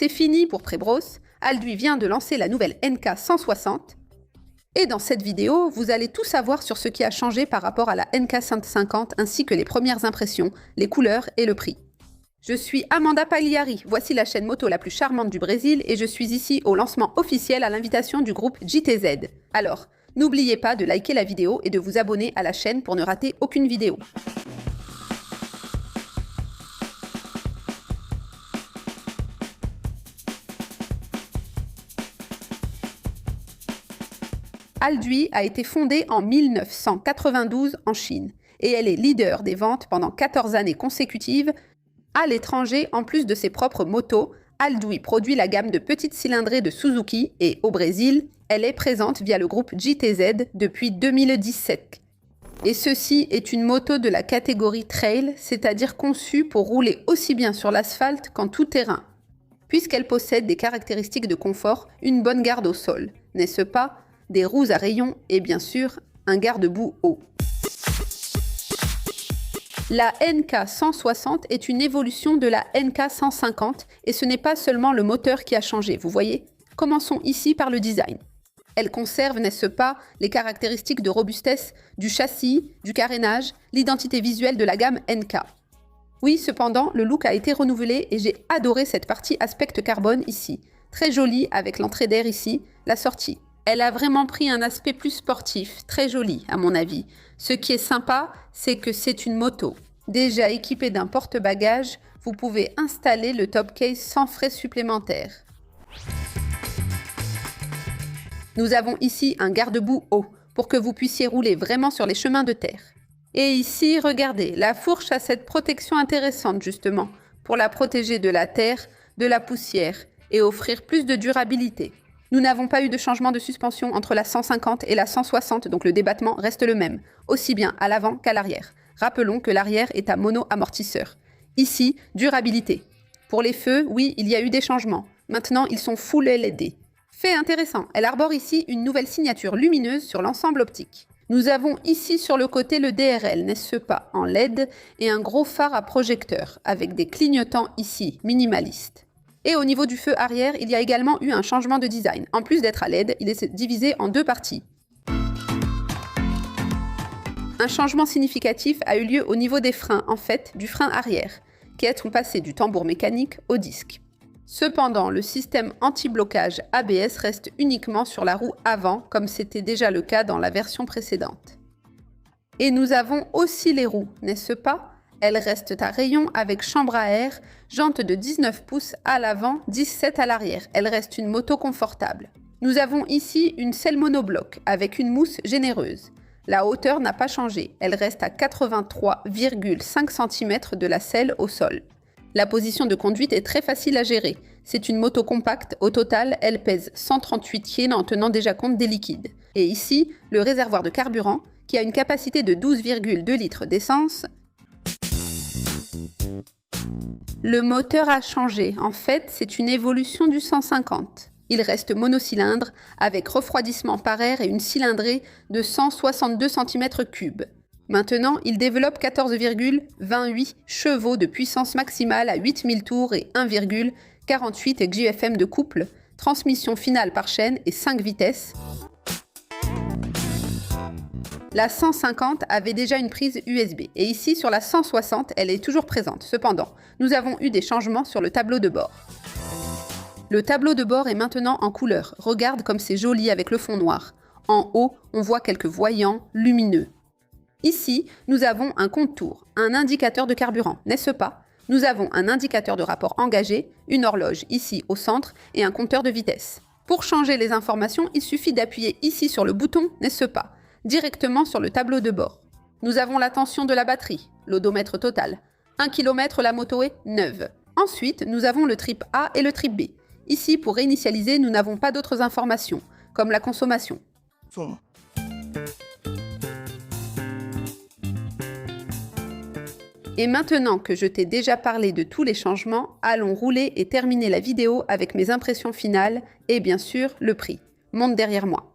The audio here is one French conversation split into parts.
C'est fini pour Prébros, Alduy vient de lancer la nouvelle NK160. Et dans cette vidéo, vous allez tout savoir sur ce qui a changé par rapport à la NK150 ainsi que les premières impressions, les couleurs et le prix. Je suis Amanda Pagliari, voici la chaîne moto la plus charmante du Brésil et je suis ici au lancement officiel à l'invitation du groupe JTZ. Alors, n'oubliez pas de liker la vidéo et de vous abonner à la chaîne pour ne rater aucune vidéo. Alduy a été fondée en 1992 en Chine et elle est leader des ventes pendant 14 années consécutives. À l'étranger, en plus de ses propres motos, Alduy produit la gamme de petites cylindrées de Suzuki et au Brésil, elle est présente via le groupe JTZ depuis 2017. Et ceci est une moto de la catégorie trail, c'est-à-dire conçue pour rouler aussi bien sur l'asphalte qu'en tout terrain. Puisqu'elle possède des caractéristiques de confort, une bonne garde au sol, n'est-ce pas ? Des roues à rayons et bien sûr, un garde-boue haut. La NK160 est une évolution de la NK150 et ce n'est pas seulement le moteur qui a changé, vous voyez ? Commençons ici par le design. Elle conserve, n'est-ce pas, les caractéristiques de robustesse du châssis, du carénage, l'identité visuelle de la gamme NK. Oui, cependant, le look a été renouvelé et j'ai adoré cette partie aspect carbone ici. Très jolie avec l'entrée d'air ici, la sortie. Elle a vraiment pris un aspect plus sportif, très joli à mon avis. Ce qui est sympa, c'est que c'est une moto. Déjà équipée d'un porte-bagages, vous pouvez installer le top case sans frais supplémentaires. Nous avons ici un garde-boue haut pour que vous puissiez rouler vraiment sur les chemins de terre. Et ici, regardez, la fourche a cette protection intéressante justement pour la protéger de la terre, de la poussière et offrir plus de durabilité. Nous n'avons pas eu de changement de suspension entre la 150 et la 160, donc le débattement reste le même, aussi bien à l'avant qu'à l'arrière. Rappelons que l'arrière est à mono-amortisseur. Ici, durabilité. Pour les feux, oui, il y a eu des changements. Maintenant, ils sont full LED. Fait intéressant, elle arbore ici une nouvelle signature lumineuse sur l'ensemble optique. Nous avons ici sur le côté le DRL, n'est-ce pas, en LED, et un gros phare à projecteur, avec des clignotants ici, minimalistes. Et au niveau du feu arrière, il y a également eu un changement de design. En plus d'être à LED, il est divisé en deux parties. Un changement significatif a eu lieu au niveau des freins, en fait, du frein arrière, qui sont passés du tambour mécanique au disque. Cependant, le système anti-blocage ABS reste uniquement sur la roue avant, comme c'était déjà le cas dans la version précédente. Et nous avons aussi les roues, n'est-ce pas ? Elles restent à rayon avec chambre à air, jante de 19 pouces à l'avant, 17 à l'arrière. Elle reste une moto confortable. Nous avons ici une selle monobloc avec une mousse généreuse. La hauteur n'a pas changé. Elle reste à 83,5 cm de la selle au sol. La position de conduite est très facile à gérer. C'est une moto compacte. Au total, elle pèse 138 kg en tenant déjà compte des liquides. Et ici, le réservoir de carburant qui a une capacité de 12,2 litres d'essence. Le moteur a changé. En fait, c'est une évolution du 150. Il reste monocylindre avec refroidissement par air et une cylindrée de 162 cm3. Maintenant, il développe 14,28 chevaux de puissance maximale à 8000 tours et 1,48 GFM de couple, transmission finale par chaîne et 5 vitesses. La 150 avait déjà une prise USB et ici sur la 160, elle est toujours présente. Cependant, nous avons eu des changements sur le tableau de bord. Le tableau de bord est maintenant en couleur. Regarde comme c'est joli avec le fond noir. En haut, on voit quelques voyants lumineux. Ici, nous avons un compte-tours, un indicateur de carburant, n'est-ce pas ? Nous avons un indicateur de rapport engagé, une horloge ici au centre et un compteur de vitesse. Pour changer les informations, il suffit d'appuyer ici sur le bouton, n'est-ce pas ? Directement sur le tableau de bord. Nous avons la tension de la batterie, l'odomètre total. 1 km, la moto est neuve. Ensuite, nous avons le trip A et le trip B. Ici, pour réinitialiser, nous n'avons pas d'autres informations, comme la consommation. Et maintenant que je t'ai déjà parlé de tous les changements, allons rouler et terminer la vidéo avec mes impressions finales et bien sûr le prix. Monte derrière moi.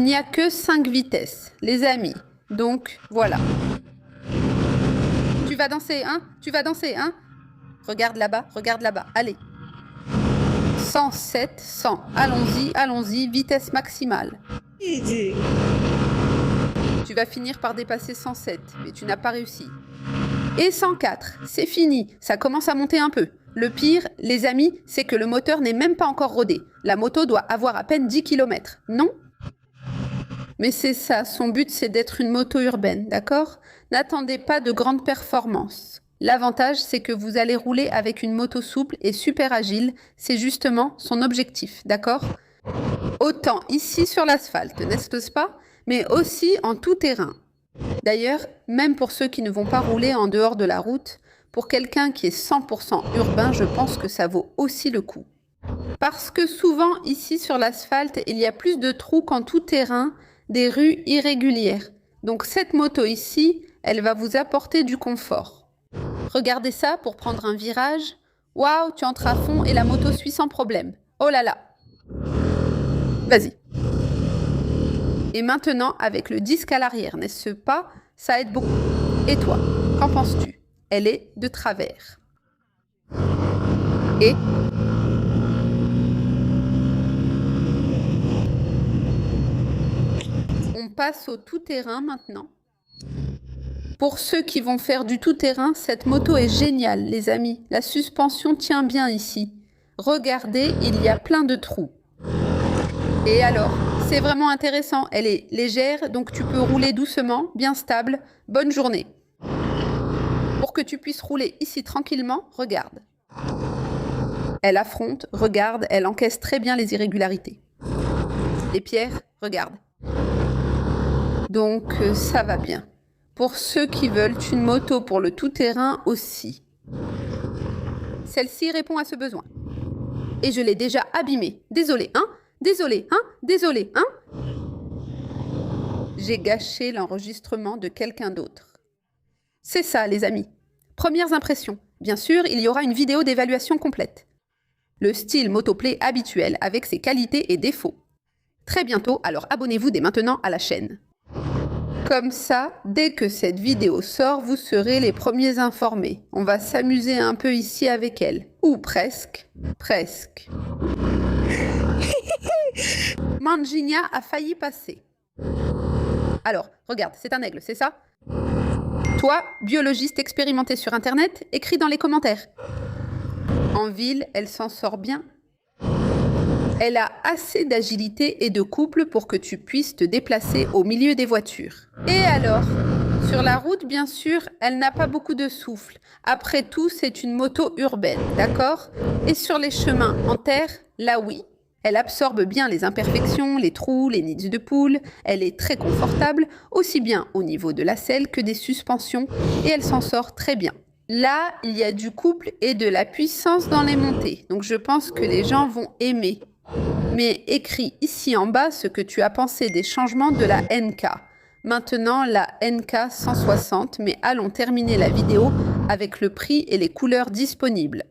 n'y a que 5 vitesses, les amis. Donc, voilà. Tu vas danser, hein? Tu vas danser, hein? Regarde là-bas, allez. 107, 100. Allons-y, allons-y, vitesse maximale. Tu vas finir par dépasser 107, mais tu n'as pas réussi. Et 104, c'est fini, ça commence à monter un peu. Le pire, les amis, c'est que le moteur n'est même pas encore rodé. La moto doit avoir à peine 10 km, non? Mais c'est ça, son but c'est d'être une moto urbaine, d'accord? N'attendez pas de grandes performances. L'avantage, c'est que vous allez rouler avec une moto souple et super agile, c'est justement son objectif, d'accord? Autant ici sur l'asphalte, n'est-ce pas? Mais aussi en tout terrain. D'ailleurs, même pour ceux qui ne vont pas rouler en dehors de la route, pour quelqu'un qui est 100% urbain, je pense que ça vaut aussi le coup. Parce que souvent, ici sur l'asphalte, il y a plus de trous qu'en tout terrain, des rues irrégulières. Donc cette moto ici, elle va vous apporter du confort. Regardez ça pour prendre un virage. Waouh, tu entres à fond et la moto suit sans problème. Oh là là. Vas-y. Et maintenant, avec le disque à l'arrière, n'est-ce pas? Ça aide beaucoup. Et toi, qu'en penses-tu? Elle est de travers. Et on passe au tout-terrain maintenant. Pour ceux qui vont faire du tout-terrain, cette moto est géniale, les amis. La suspension tient bien ici. Regardez, il y a plein de trous. Et alors, c'est vraiment intéressant. Elle est légère, donc tu peux rouler doucement, bien stable. Bonne journée. Pour que tu puisses rouler ici tranquillement, regarde. Elle affronte, regarde, elle encaisse très bien les irrégularités. Les pierres, regarde. Donc, ça va bien. Pour ceux qui veulent une moto pour le tout-terrain aussi. Celle-ci répond à ce besoin. Et je l'ai déjà abîmée. Désolée, hein? Désolée, hein? Désolée, hein? J'ai gâché l'enregistrement de quelqu'un d'autre. C'est ça, les amis. Premières impressions. Bien sûr, il y aura une vidéo d'évaluation complète. Le style motoplay habituel avec ses qualités et défauts. Très bientôt, alors abonnez-vous dès maintenant à la chaîne. Comme ça, dès que cette vidéo sort, vous serez les premiers informés. On va s'amuser un peu ici avec elle. Ou presque. Presque. Manginia a failli passer. Alors, regarde, c'est un aigle, c'est ça? Toi, biologiste expérimenté sur Internet, écris dans les commentaires. En ville, elle s'en sort bien. Elle a assez d'agilité et de couple pour que tu puisses te déplacer au milieu des voitures. Et alors? Sur la route, bien sûr, elle n'a pas beaucoup de souffle. Après tout, c'est une moto urbaine, d'accord? Et sur les chemins en terre, là oui. Elle absorbe bien les imperfections, les trous, les nids de poules. Elle est très confortable, aussi bien au niveau de la selle que des suspensions, et elle s'en sort très bien. Là, il y a du couple et de la puissance dans les montées, donc je pense que les gens vont aimer. Mais écris ici en bas ce que tu as pensé des changements de la NK. Maintenant, la NK 160, mais allons terminer la vidéo avec le prix et les couleurs disponibles.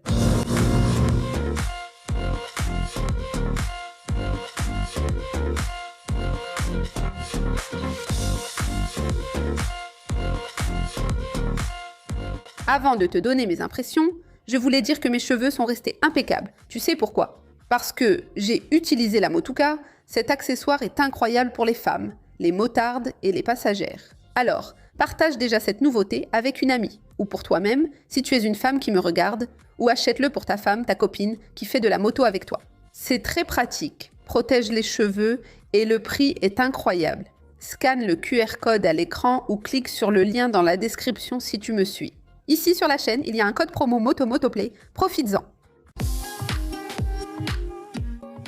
Avant de te donner mes impressions, je voulais dire que mes cheveux sont restés impeccables. Tu sais pourquoi? Parce que j'ai utilisé la Motuka, cet accessoire est incroyable pour les femmes, les motardes et les passagères. Alors, partage déjà cette nouveauté avec une amie, ou pour toi-même, si tu es une femme qui me regarde, ou achète-le pour ta femme, ta copine, qui fait de la moto avec toi. C'est très pratique, protège les cheveux et le prix est incroyable. Scanne le QR code à l'écran ou clique sur le lien dans la description si tu me suis. Ici sur la chaîne, il y a un code promo MotoMotoplay, profites-en.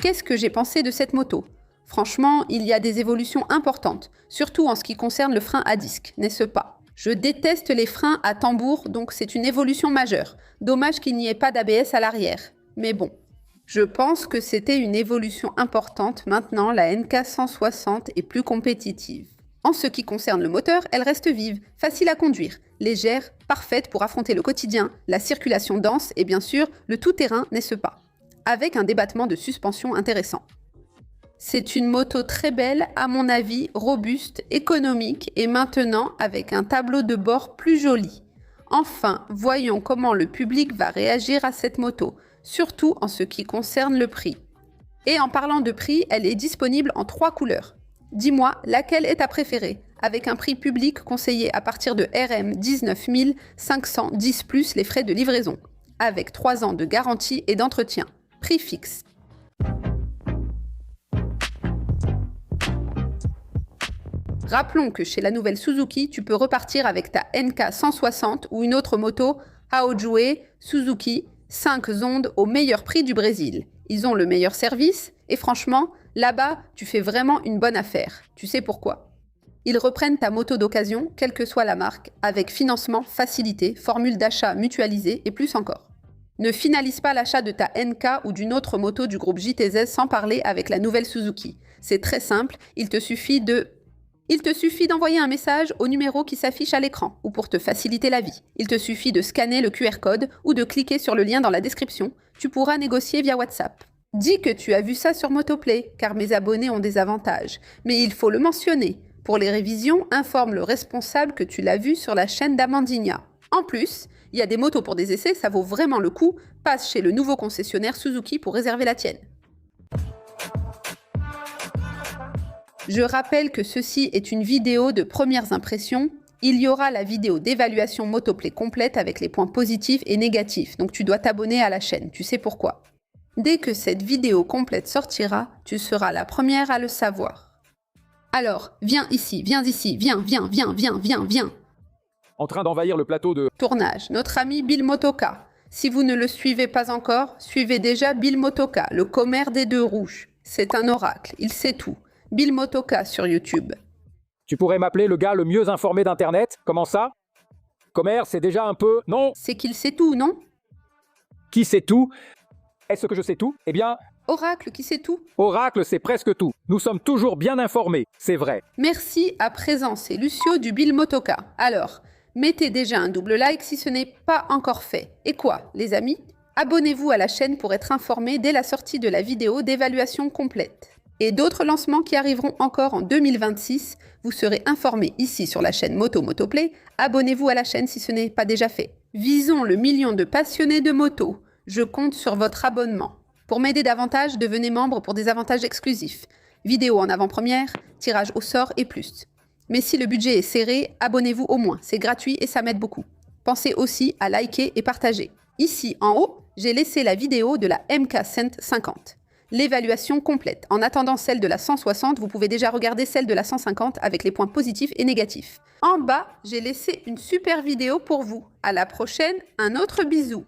Qu'est-ce que j'ai pensé de cette moto? Franchement, il y a des évolutions importantes, surtout en ce qui concerne le frein à disque, n'est-ce pas? Je déteste les freins à tambour, donc c'est une évolution majeure. Dommage qu'il n'y ait pas d'ABS à l'arrière. Mais bon, je pense que c'était une évolution importante. Maintenant, la NK 160 est plus compétitive. En ce qui concerne le moteur, elle reste vive, facile à conduire, légère, parfaite pour affronter le quotidien, la circulation dense et bien sûr le tout-terrain, n'est-ce pas? Avec un débattement de suspension intéressant. C'est une moto très belle, à mon avis, robuste, économique et maintenant avec un tableau de bord plus joli. Enfin, voyons comment le public va réagir à cette moto, surtout en ce qui concerne le prix. Et en parlant de prix, elle est disponible en 3 couleurs. Dis-moi, laquelle est ta préférée, avec un prix public conseillé à partir de RM 19 510 plus les frais de livraison, avec 3 ans de garantie et d'entretien. Prix fixe. Rappelons que chez la nouvelle Suzuki, tu peux repartir avec ta NK 160 ou une autre moto Haojue Suzuki 5 ondes au meilleur prix du Brésil. Ils ont le meilleur service et franchement, là-bas, tu fais vraiment une bonne affaire. Tu sais pourquoi? Ils reprennent ta moto d'occasion, quelle que soit la marque, avec financement facilité, formule d'achat mutualisée et plus encore. Ne finalise pas l'achat de ta NK ou d'une autre moto du groupe JTZ sans parler avec la nouvelle Suzuki. C'est très simple, il te suffit d'envoyer un message au numéro qui s'affiche à l'écran ou pour te faciliter la vie. Il te suffit de scanner le QR code ou de cliquer sur le lien dans la description. Tu pourras négocier via WhatsApp. Dis que tu as vu ça sur Motoplay, car mes abonnés ont des avantages. Mais il faut le mentionner. Pour les révisions, informe le responsable que tu l'as vu sur la chaîne d'Amandinha. En plus, il y a des motos pour des essais, ça vaut vraiment le coup. Passe chez le nouveau concessionnaire Suzuki pour réserver la tienne. Je rappelle que ceci est une vidéo de premières impressions. Il y aura la vidéo d'évaluation Motoplay complète avec les points positifs et négatifs, donc tu dois t'abonner à la chaîne, tu sais pourquoi. Dès que cette vidéo complète sortira, tu seras la première à le savoir. Alors, viens ici, viens, viens. En train d'envahir le plateau de Tournage, notre ami Bill Motoka. Si vous ne le suivez pas encore, suivez déjà Bill Motoka, le commère des 2 roues. C'est un oracle, il sait tout. Bill Motoka sur YouTube. Tu pourrais m'appeler le gars le mieux informé d'Internet? Comment ça? Commerce, c'est déjà un peu... Non? C'est qu'il sait tout, non? Qui sait tout? Est-ce que je sais tout? Eh bien, Oracle qui sait tout. Oracle, c'est presque tout. Nous sommes toujours bien informés, c'est vrai. Merci, à présent, c'est Lucio du Bill Motoka. Alors, mettez déjà un double like si ce n'est pas encore fait. Et quoi, les amis? Abonnez-vous à la chaîne pour être informé dès la sortie de la vidéo d'évaluation complète. Et d'autres lancements qui arriveront encore en 2026, vous serez informés ici sur la chaîne Motoplay. Abonnez-vous à la chaîne si ce n'est pas déjà fait. Visons le 1 million de passionnés de moto. Je compte sur votre abonnement. Pour m'aider davantage, devenez membre pour des avantages exclusifs. Vidéo en avant-première, tirage au sort et plus. Mais si le budget est serré, abonnez-vous au moins, c'est gratuit et ça m'aide beaucoup. Pensez aussi à liker et partager. Ici, en haut, j'ai laissé la vidéo de la MK Cent 50. L'évaluation complète. En attendant celle de la 160, vous pouvez déjà regarder celle de la 150 avec les points positifs et négatifs. En bas, j'ai laissé une super vidéo pour vous. À la prochaine, un autre bisou.